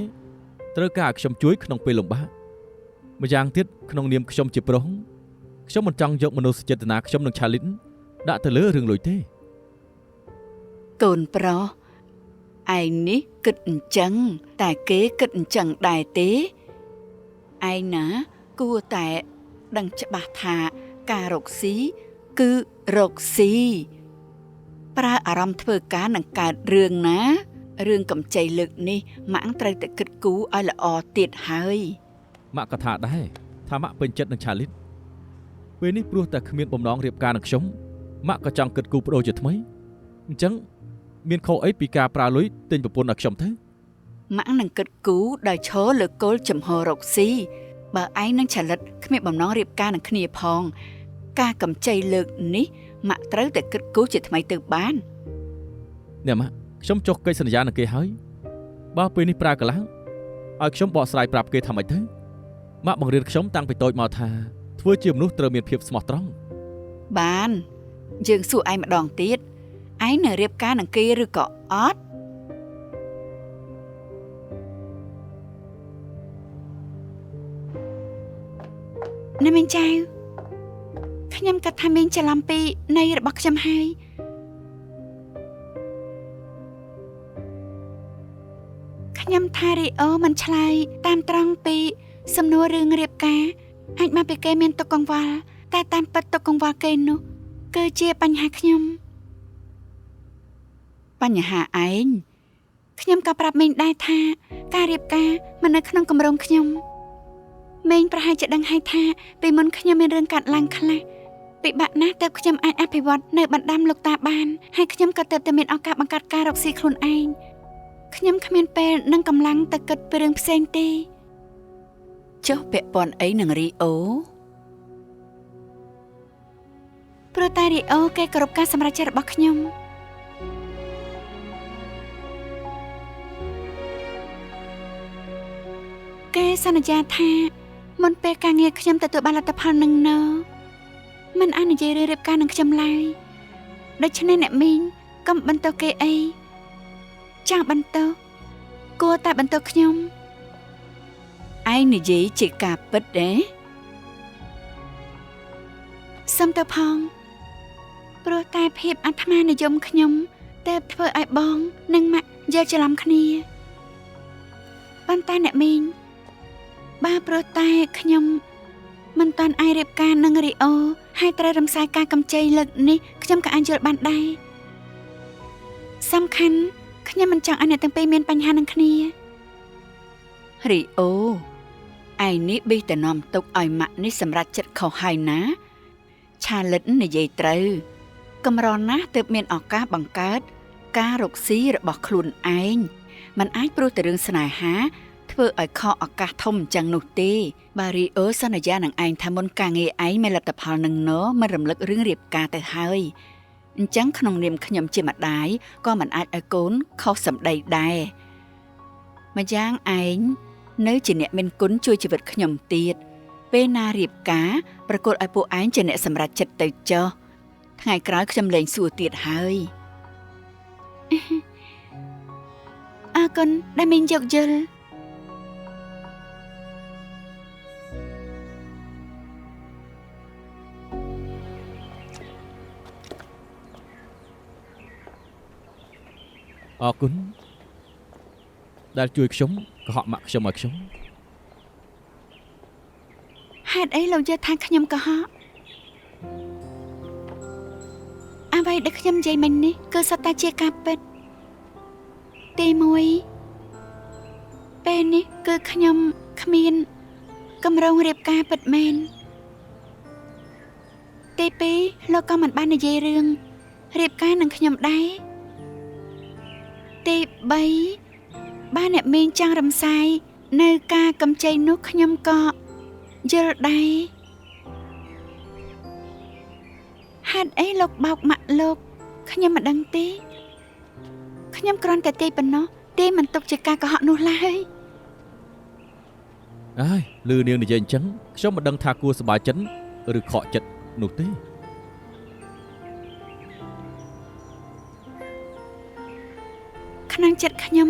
ត្រូវការឲ្យខ្ញុំជួយក្នុងពេលលំបាកម្យ៉ាងទៀតក្នុងនាមខ្ញុំជាប្រុសខ្ញុំមិនចង់យកមនោសញ្ចេតនាខ្ញុំនឹងឆាលីដាក់ទៅលើរឿងលុយទេ កូនប្រុសឯងនេះគិតអញ្ចឹងតែគេគិតអញ្ចឹងដែរទេឯងណាគួរតែដឹងច្បាស់ថាការរកស៊ីគឺរកស៊ីប្រើអារម្មណ៍ធ្វើការនឹងកើតរឿងណារឿងកំចៃលើកនេះម៉ាក់ត្រូវតែគិតគូរឲ្យល្អទៀតហើយ ម៉ាក់ក៏ថាដែរថាម៉ាក់ពេញចិត្តនឹងឆាលីពេលនេះព្រោះតែគ្មានបំណងរៀបការនឹងខ្ញុំម៉ាក់ក៏ចង់គិតគូរបដូរជាថ្មីអញ្ចឹងមានខុសអីពីការប្រើលុយទិញប្រពន្ធឲ្យខ្ញុំទៅ ម៉ាក់នឹងគិតគូរដោយឈរលើគោលចំហរកស៊ីបើឯងនឹងឆលិតគ្មានបំណងរៀបការនឹងគ្នាផងការកំចៃលើកនេះម៉ាក់ត្រូវតែគិតគូរជាថ្មីទៅបាន អ្នកម៉ាក់ខ្ញុំចុះកិច្ចសន្យានឹងគេហើយបើពេលនេះប្រើកន្លងឲ្យខ្ញុំបកស្រាយប្រាប់គេថាម៉េចទៅម៉ាក់បង្រៀនខ្ញុំតាំងពីតូចមកថាធ្វើជាមនុស្សត្រូវមានភាពស្មោះត្រង់ បានយើងសួរឯងម្ដងទៀតឯងនៅរៀបការនឹងគេឬក៏អត់ណាមីងចៅខ្ញុំគិតថាមីងច្រឡំពីន័យរបស់ខ្ញុំហើយខ្ញុំថារីអូមិនឆ្លើយតាមត្រង់ពីសំណួររឿងរៀបការអាចមកពីគេមានទុកកង្វល់តែតាមពិតទុកកង្វល់គេនោះគឺជាបញ្ហាខ្ញុំបញ្ហាឯងខ្ញុំក៏ប្រាប់មីងដែរថាការរៀបការមិននៅក្នុងគម្រោងខ្ញុំមីងប្រហែលជាដឹងហើយថាពីមុនខ្ញុំមានរឿងកាត់ឡើងខ្លះពិបាកណាស់ទើបខ្ញុំអាចអភិវឌ្ឍនៅបណ្ដាំលោកតាបានហើយខ្ញុំក៏ទើបតែមានឱកាសបង្កើតការរកស៊ីខ្លួនឯងខ្ញុំគ្មានពេលនិងកម្លាំងទៅគិតពីរឿងផ្សេងទេចុះពាក់ព័ន្ធអីនឹងរីអូព្រោះតែរីអូគេគោរពការសម្រេចចិត្តរបស់ខ្ញុំគេសន្យាថាមុនពេលការងារខ្ញុំទទួលបានលទ្ធផលនឹងណមិនអាចនិយាយរឿងរៀបការនឹងខ្ញុំឡើយដូច្នេះអ្នកមីងកុំបន្តគេអីចង់បន្តគួរតែបន្តខ្ញុំឯងនិយាយជាការពិតទេសុំទៅផងព្រោះតែភាពអាត្មានិយមខ្ញុំតែធ្វើឲ្យបងនិងម៉ាក់យល់ច្រឡំគ្នាប៉ុន្តែអ្នកមីងបើព្រោះតែខ្ញុំមិនតាន់អាចរៀបការនឹងរីអូហើយត្រូវរំសាយការកម្ចីលើកនេះខ្ញុំក៏អាចយល់បានដែរសំខាន់ខ្ញុំមិនចង់ឲ្យអ្នកទាំងពីរមានបញ្ហានឹងគ្នារីអូឯនេះប៊ីតនាំទុកឲ្យម៉ាក់នេះសម្រាប់ចិត្តខុសហើយណាឆាលិតនិយាយត្រូវកម្រណាស់ទើបមានឱកាសបង្កើតការរកស៊ីរបស់ខ្លួនឯងมันអាចព្រោះតែរឿងស្នេហាធ្វើឲ្យខកឱកាសធំចឹងនោះទេបារីអូសន្យានឹងឯងថាមុនការងារឯងមានលទ្ធផលនឹងណមិនរំលឹករឿងរៀបការទៅហើយអញ្ចឹងក្នុងនាមខ្ញុំជាម្ដាយក៏មិនអាចឲ្យកូនខុសសម្ដីដែរម្យ៉ាងឯងនៅជាអ្នកមានគុណជួយជីវិតខ្ញុំទៀតពេលណារៀបការប្រកួតឲ្យពួកឯងជាអ្នកសម្រេចចិត្តទៅចុះថ្ងៃក្រោយខ្ញុំលែងសួរទៀតហើយអរគុណដែលមីងយកយល់អរគុណដែលជួយខ្ញុំ កុហកម៉ាក់ខ្ញុំឲ្យខ្ញុំ ហេតុអីលោកយល់ថាខ្ញុំកុហកអ្វីដែលខ្ញុំនិយាយមិញនេះគឺសុទ្ធតែជាការពិតទី1ពេលនេះគឺខ្ញុំគ្មានកម្រងរៀបការពិតមែនទី2លោកក៏មិនបាននិយាយរឿងរៀបការនឹងខ្ញុំដែរទី3បានអ្នកមីងចង់រំសាយនៅការកំចៃនោះខ្ញុំក៏យល់ដែរហេតុអីលោកបោកម៉ាក់លោកខ្ញុំមិនដឹងទេខ្ញុំគ្រាន់តែទាយប៉ុណ្ណោះទេមិនទុកជាការកុហកនោះឡើយ អើយលឺនាងនិយាយអញ្ចឹងខ្ញុំមិនដឹងថាគួរសប្បាយចិត្តឬខកចិត្តនោះទេ ក្នុងចិត្តខ្ញុំ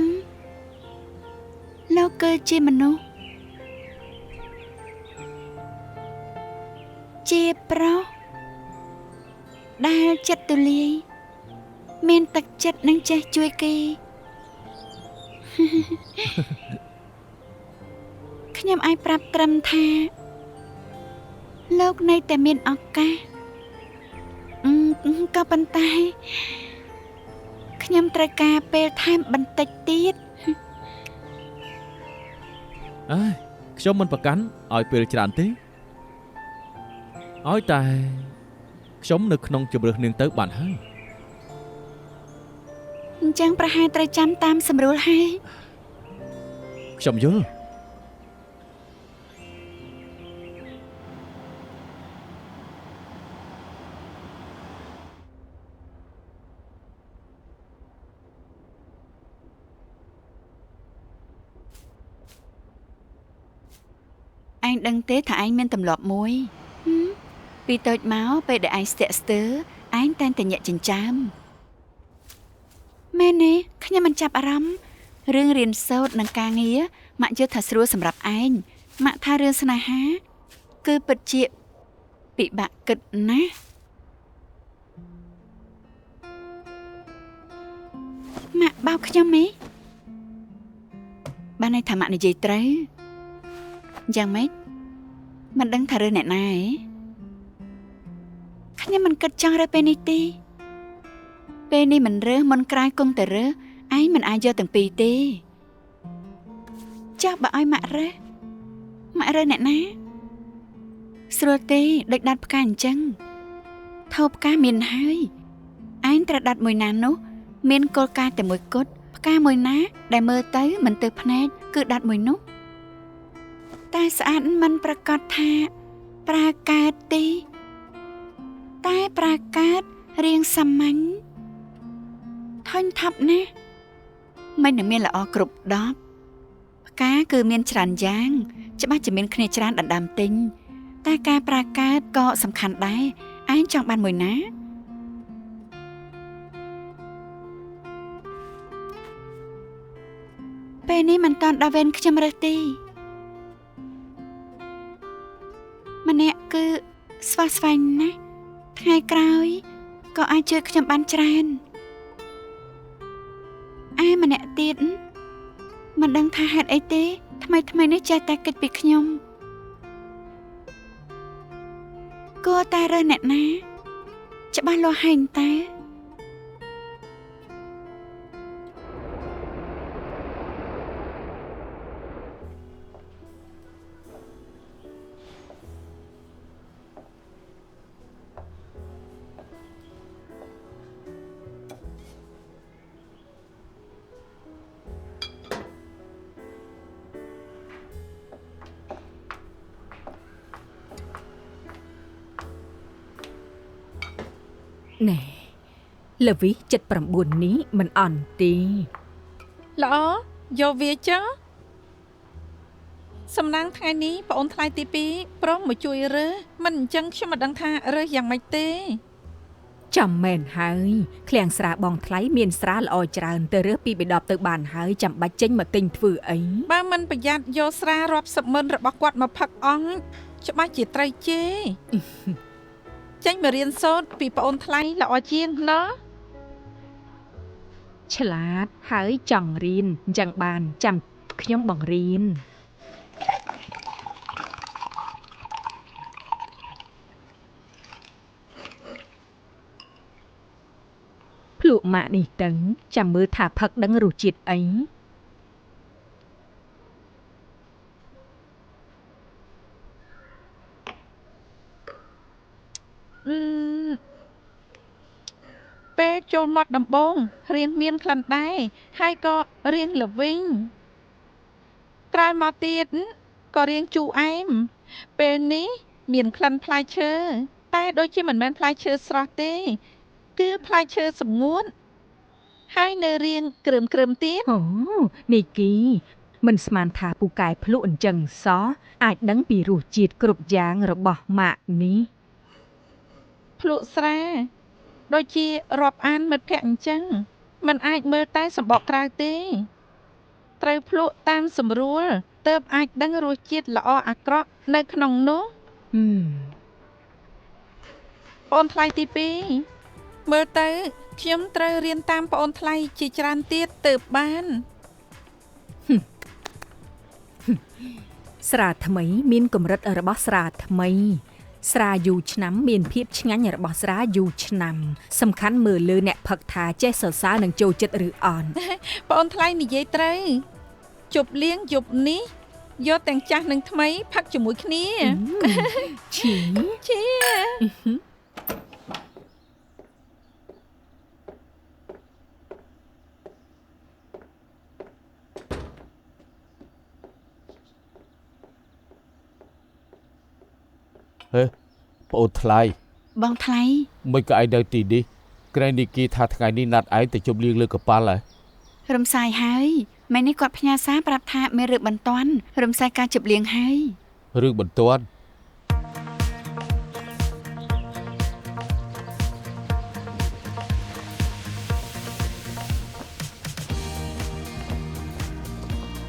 លោកគឺជាមនុស្សជាប្រុសដែលចិត្តទូលាយមានទឹកចិត្តនិងចេះជួយគេ ខ្ញុំអាចប្រាប់ត្រឹមថាលោកនៅតែមានឱកាសក៏ប៉ុន្តែខ្ញុំត្រូវការពេលថែមបន្តិចទៀត អើយខ្ញុំមិនប្រកាន់ឲ្យពេលច្រើនទេឲ្យតែខ្ញុំនៅក្នុងជម្រើសនាងទៅបានហើយ អញ្ចឹងប្រហែលត្រូវចាំតាមសម្រួលហើយ ខ្ញុំយល់ ឯងដឹងទេថាឯងមានទម្លាប់មួយពីតូចមកពេលដែលឯងស្ទាក់ស្ទើរឯងតែងតែញាក់ចិញ្ចើមមែនទេខ្ញុំមិនចាប់អារម្មណ៍រឿងរៀនសូត្រនិងការងារម៉ាក់យល់ថាស្រួលសម្រាប់ឯងម៉ាក់ថារឿងស្នេហាគឺពិតជាពិបាកគិតណាស់ម៉ាក់បោកខ្ញុំទេបានន័យថាម៉ាក់និយាយត្រូវយ៉ាងម៉េចមិនដឹងថារើសអ្នកណាហ៎ខ្ញុំមិនគិតចង់រើសពេលនេះទេពេលនេះមិនរើសមុនក្រោយគង់តែរើសឯងមិនអាចយកទាំងពីរទេចាស់បើឲ្យម៉ាក់រើសអ្នកណាស្រួលទេដូចដាត់ផ្កាអញ្ចឹងថោផ្កាមានហើយឯងត្រូវដាត់មួយណានោះមានគោលការណ៍តែមួយគត់ផ្កាមួយណាដែលមើលទៅមិនទៅភ្នែកគឺដាត់មួយនោះតែស្អាតមិនប្រកាសថាប្រាកើតទេតែប្រាកើតរៀងសាមញ្ញធន់ថាប់ណាស់មិនមានល្អគ្រប់10ផ្កាគឺមានច្រើនយ៉ាងច្បាស់ជាមានគ្នាច្រើនដណ្ដើមទិញតែការប្រាកើតក៏សំខាន់ដែរឯងចង់បានមួយណាពេលនេះមិនតាន់ដល់វេនខ្ញុំរើសទេម្នាក់គឺស្វាស្វែងណាស់ថ្ងៃក្រោយក៏អាចជួយខ្ញុំបានច្រើនឯម្នាក់ទៀតមិនដឹងថាហេតុអីទេថ្មីនេះចេះតែគិតពីខ្ញុំគួរតែរើសអ្នកណាច្បាស់លាស់ហែងតែ ណែលវី79នេះមិនអន់ទេ ល្អយកវាចុះសំណាងថ្ងៃនេះបងអូនថ្លៃទី2ព្រមមកជួយរើសមិនអញ្ចឹងខ្ញុំមិនដឹងថារើសយ៉ាងម៉េចទេ ចាំមែនហើយឃ្លាំងស្រាបងថ្លៃមានស្រាល្អច្រើនទៅរើសពីបិដបទៅបានហើយចាំបាច់ចេញមកទិញធ្វើអី បើមិនប្រយ័ត្នយកស្រារាប់សិបម៉ឺនរបស់គាត់មកផឹកអស់ច្បាស់ជាត្រូវជេរ ចេញមករៀនសូត្រពីបងអូនថ្លៃល្អជាងណោះ ឆ្លាតហើយចង់រៀនអញ្ចឹងបានចាំ ខ្ញុំបង្រៀនភ្លក់ម៉ាក់នេះទៅចាំមើលថាផឹកដឹងរសជាតិអីពេលចូលមាត់ដំបងរៀងមានក្លិនដែរហើយក៏រៀងល្វីងក្រោយមកទៀតក៏រៀងជូរអែមពេលនេះមានក្លិនផ្លែឈើតែដូចជាមិនមែនផ្លែឈើស្រស់ទេគឺផ្លែឈើសម្ងួតហើយនៅរៀងក្រើមទៀត អូនីគីមិនស្មានថាពូកែភ្លក់អញ្ចឹងសោះអាចដឹងពីរសជាតិគ្រប់យ៉ាងរបស់ម៉ាក់នេះ ភ្លក់ស្រាដូចជារាប់អានមិត្តភ័ក្តិអញ្ចឹងมันអាចមើលតែសម្បកក្រៅទេត្រូវភ្លក់តាមសម្រួលទើបអាចដឹងរសជាតិល្អអាក្រក់នៅក្នុងនោះប្អូនថ្លៃទី2មើលទៅខ្ញុំត្រូវរៀនតាមប្អូនថ្លៃជាច្រើនទៀតទើបបាន ស្រាថ្មីមានកម្រិតរបស់ស្រាថ្មីស្រាយូរឆ្នាំមានភាពឆ្ងាញ់របស់ស្រាយូរឆ្នាំសំខាន់មើលលើអ្នកផឹកថាចេះសរសើរនិងចូលចិត្តឬអត់ ប្អូនថ្លៃនិយាយត្រូវជប់លៀងយប់នេះយកទាំងចាស់និងថ្មីផឹកជាមួយគ្នា ឈី ជា ហេប្អូនថ្លៃ បងថ្លៃ មិនក៏ឯងនៅទីនេះក្រែងនីគីថាថ្ងៃនេះណាត់ឯងទៅជប់លៀងលើកប៉ាល់ហើយ រំសាយហើយម៉ែនេះគាត់ផ្ញើសារប្រាប់ថាមានរឿងបន្ទាន់រំសាយការជប់លៀងហើយ រឿងបន្ទាន់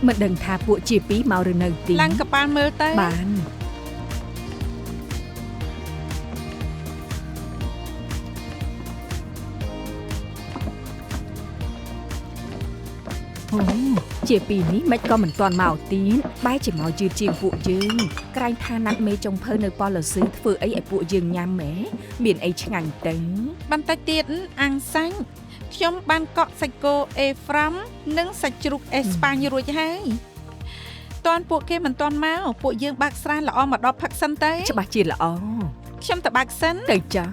មិនដឹងថាពួកជាពីរមកឬនៅទី ឡើងកប៉ាល់មើលទៅ បានអូជាពីរនេះមិនក៏មិនទាន់មកទៀតបែរជាមកយឺតជាងពួកយើងក្រែងថាណាត់មេចុងភៅនៅប៉លសឺធ្វើអីឲ្យពួកយើងញ៉ាំម៉ែមានអីឆ្ងាញ់ទៅ បន្តិចទៀតអាំងសាញ់ខ្ញុំបានកក់សាច់គោអេហ្វ្រាំនិងសាច់ជ្រូកអេស្ប៉ាញរួចហើយតាន់ពួកគេមិនតាន់មកពួកយើងបើកស្រាល្អមកដល់ផឹកសិនទៅ ច្បាស់ជាល្អ ខ្ញុំទៅបើកសិន ទៅចា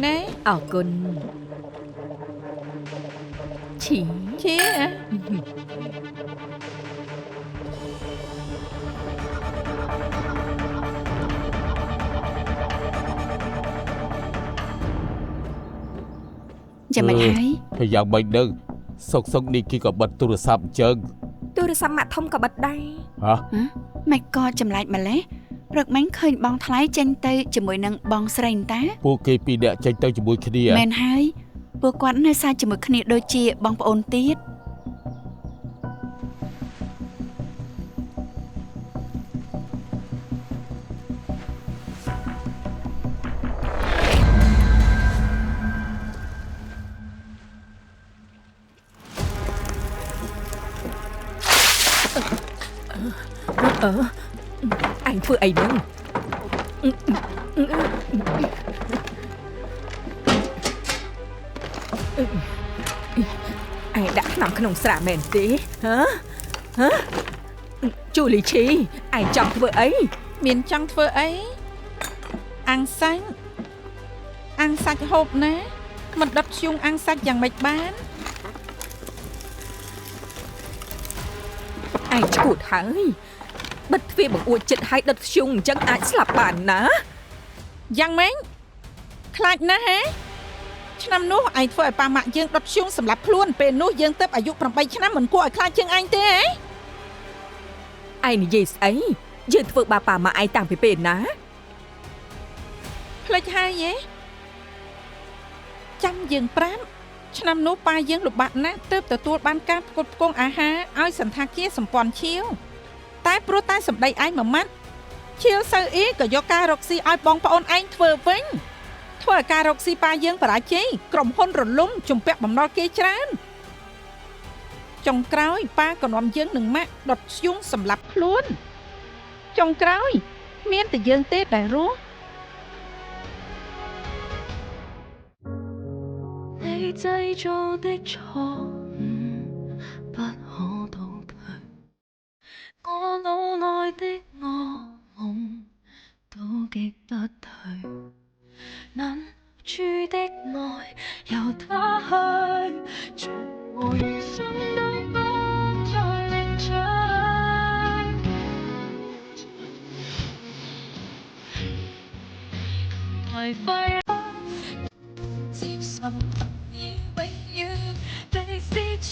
ណែ អរគុណឈី ជា ចាំមិនហើយ ហើយយ៉ាងមិនដឹងសុកនីគីក៏បិទទូរស័ព្ទអញ្ចឹង ទូរស័ព្ទម៉ាក់ធំក៏បិទដែរ ហ៎ ម៉េចក៏ចម្លែកម្លេះព្រឹកមិញឃើញបងថ្លៃចេញទៅជាមួយនឹងបងស្រីតា ពួកគេពីរនាក់ចេញទៅជាមួយគ្នា មែនហើយពួកគាត់នៅសើចជាមួយគ្នាដូចជាបងប្អូនទៀតអញធ្វើអីហ្នឹងឯងដាក់ថ្នាំក្នុងស្រាមែនទេហ៎ជូលីឈីឯងចង់ធ្វើអី មានចង់ធ្វើអីអាំងសាញ់អាំងសាច់ហូបណាមិនដុតធ្យូងអាំងសាច់យ៉ាងម៉េចបាន ឯងឈួតហើយបិទទ្វារបង្អួចចិត្តឲ្យដុតធ្យូងអញ្ចឹងអាចស្លាប់បានណា យ៉ាងម៉េចខ្លាចណាស់ហ៎ឆ្នាំនោះឯងធ្វើឲ្យប៉ាម៉ាក់យើងដុតធ្យូងសម្រាប់ខ្លួនពេលនោះយើងទៅអាយុ8ឆ្នាំមិនគួរឲ្យខ្លាចជាងឯងទេហ៎ ឯងនិយាយស្អីយើងធ្វើបាបប៉ាម៉ាក់ឯងតាំងពីពេលណា ភ្លេចហើយហ៎ ចាំយើងប្រាប់ឆ្នាំនោះប៉ាយើងលំបាកណាស់ទើបទទួលបានការផ្គត់ផ្គង់អាហារឲ្យសន្តាគារសម្ព័ន្ធឈៀវតែព្រោះតែសម្ដីឯងមួយម៉ាត់ឈៀវសៅអ៊ីក៏យកការរកស៊ីឲ្យបងប្អូនឯងធ្វើវិញធ្វើឲ្យការរកស៊ីប៉ាយើងបរាជ័យក្រុមហ៊ុនរលំជំពាក់បំណុលគេច្រើនចុងក្រោយប៉ាក៏នាំយើងនឹងម៉ាក់ដុតធ្យូងសម្លាប់ខ្លួនចុងក្រោយមានតែយើងទេដែលរស់你製造的錯誤不可倒退，我腦內的噩夢都擊不退，難住的愛由他去，從無餘心都不再力追，為廢接受已永遠被撕出，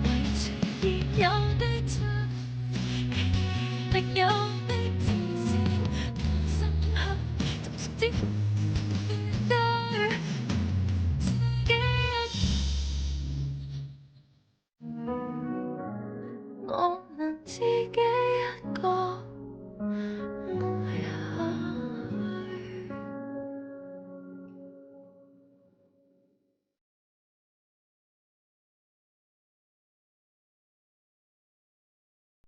為情而有的真，其力有的自私，深刻就直接。